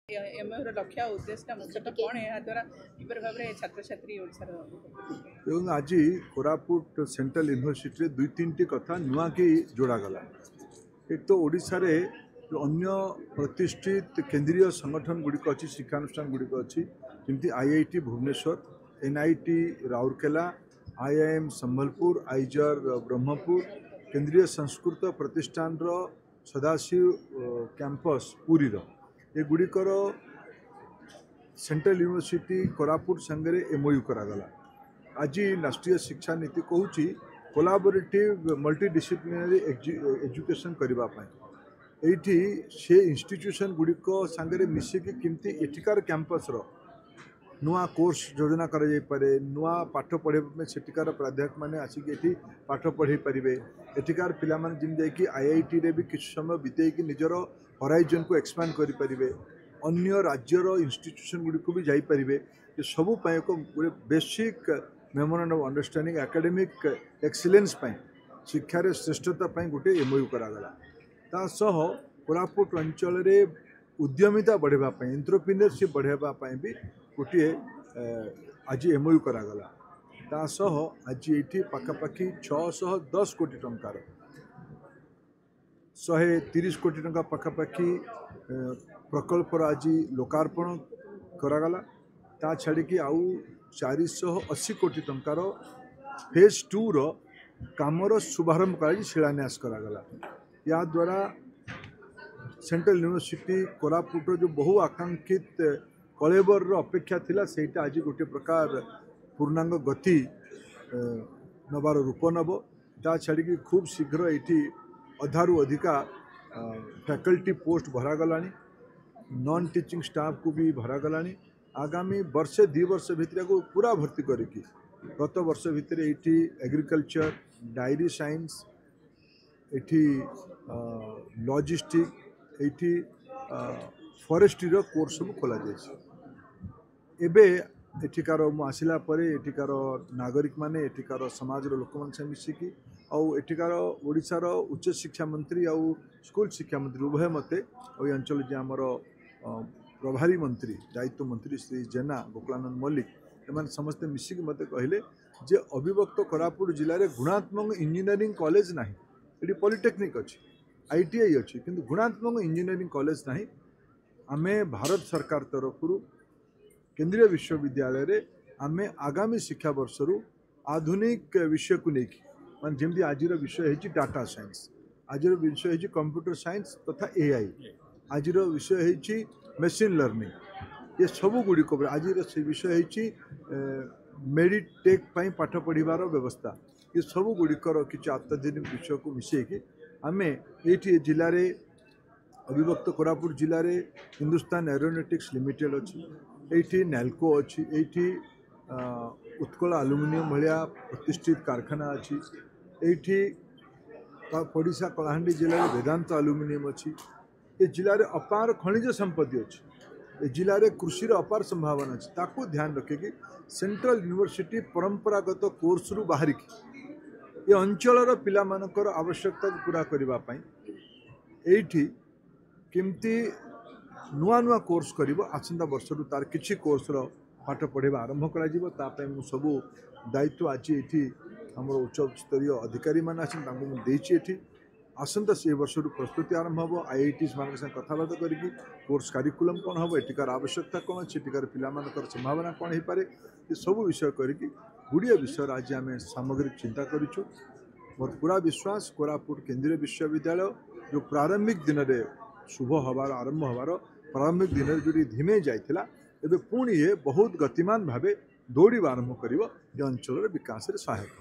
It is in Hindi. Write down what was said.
एमओर लक्ष्य उद्देश्य मुख्यतः कौन है द्वारा किपर भाव में छात्र छात्री आज कोरापुट सेंट्रल यूनिवर्सिटी दुई तीन टी कथा नुआ की जोड़ागला। एक तो ओडिशा रे जो अन्य प्रतिष्ठित केंद्रीय संगठन गुड़िक अच्छी शिक्षानुष्ठान गुड़िक अच्छी जमी IIT Bhubaneswar, NIT Rourkela, IIM Sambalpur, IISER Brahmapur, केंद्रीय संस्कृत प्रतिष्ठान सदाशिव कैंपस पुरी ये गुड़िकर सेंट्रल यूनिवर्सिटी कोरापुट संगे एमओयू करागला। आज राष्ट्रीय शिक्षा नीति कहूँ कोलाबोरेटिव मल्टीडिसिप्लिनरी एजुकेशन करने ये से इंस्टीट्यूशन गुड़िक सांगे मिसिकी केमती एठिकार कैंपस नुआ कोर्स योजना करे नुआ पाठ पढ़े सेठिकार प्राध्यापक मैंने आसिक ये पाठ पढ़े पारे एठिकार पिला जमी आईआईटी रे भी किसी समय बितेक निजर हराइजन को एक्सपांड करें अन्य राज्यर इंस्टीट्यूशन गुड़िक भी जापर ये सबूप एक basic memorandum of understanding academic excellence शिक्षार श्रेष्ठता गोटे एमओयू करागला। तासह कोरापुट अंचल उद्यमिता बढ़ावाई एंटरप्रेन्योरशिप बढ़ावाई भी गोटे आज एमओयू करागला। तासह आज ये पाखापाखि 610 कोटी टंकार 130 कोटी टंका पाखापाखि प्रकल्पर आज लोकार्पण करागला। ता छाड़ी आउ 480 कोटी टंकार फेज 2 कामर शुभारंभ कर शिलान्यास करागला। या द्वारा सेंट्रल यूनिवर्सिटी कोरापुट जो बहु आकांक्षित कलेबर अपेक्षा थिला सेटा आज गोटे प्रकार पूर्णांग गति नबार रूप नब। ता छाड़ी खूब शीघ्र ये अधारू अधिका फैकल्टी पोस्ट भरागला, नॉन टीचिंग स्टाफ को भी भरागला। आगामी वर्षे 2 वर्ष भितर को पूरा भर्ती करके गत वर्ष भितर ये एग्रीकल्चर, डायरी साइंस, ये लॉजिस्टिक, ये फॉरेस्ट्री कोर्स सब खोल जाए। एठिकार आसला एठिकार नागरिक माने एठिकार समाज लोक मैंने मिसिकी एठिकार ओडिशार उच्च शिक्षा मंत्री आउ स्कूल शिक्षा मंत्री उभय मते और अंचल जे आमर प्रभारी मंत्री दायित्व मंत्री श्री जेना गोकुलानंद मल्लिक एम समस्ते मिसिकी मते कहले जे अविभक्त कोरापुट जिले में गुणात्मक इंजीनियरिंग कॉलेज ना, ये पॉलिटेक्निक अच्छी, आईटीआई अच्छी, किंतु गुणात्मक इंजीनियरिंग कॉलेज ना। आमे भारत सरकार तरफ केंद्रीय विश्वविद्यालय रे आमे आगामी शिक्षा वर्ष आधुनिक विषय को लेकिन मान जमी आज विषय है डाटा साइंस, आज विषय है कंप्यूटर साइंस तथा एआई, आज विषय है मशीन लर्निंग, ये सब गुड़िक आज विषय है मेडिटेक पाठ पढ़ार व्यवस्था, ये सब गुड़िकर किसी अत्याधुनिक विषय को मिसेकी आम ये जिले में अविभक्त कोरापुट जिले में हिंदुस्तान एरोनॉटिक्स लिमिटेड अच्छी, ये नाल्को अच्छी, ये उत्कल एल्युमिनियम भाया प्रतिष्ठित कारखाना अच्छी, ये पड़िशा कलाहांडी जिले में वेदांत एल्युमिनियम अच्छी। ये जिले में अपार खनिज संपत्ति अच्छी, ये जिले में कृषि अपार संभावना अच्छी। ताकू ध्यान रखिकी सेंट्रल यूनिवर्सिटी परंपरागत कोर्स रु बाहर ये अंचल पिलामानकर आवश्यकता पूरा करने ये केमती नुआ नुआ कोर्स करिवो आसंता वर्ष तार किछि कोर्स पाठ पढ़ाइबा आरंभ करा सबू दायित्व आज ये आम उच्च स्तरीय अधिकारी मान आसी आसंता से वर्ष प्रस्तुति आरंभ हम आईआईटीज मान कथबार्ता करी कोर्स कारिकुलम कौन हम एटिकार आवश्यकता कौन अच्छी एटिकार पिलामानकर संभावना कौन हो पारे ये सब विषय करी गुड़िया विषय आज आम सामग्रिक चिंता करूँ। मोर पूरा विश्वास कोरापुट केंद्रीय विश्वविद्यालय जो प्रारंभिक दिन में शुभ हबार आरंभ हबार प्रारंभिक दिन में जो धीमे जाइथिला एबे पुणी ये बहुत गतिमान भावे दौड़ आरंभ कर अंचल विकास सहायक।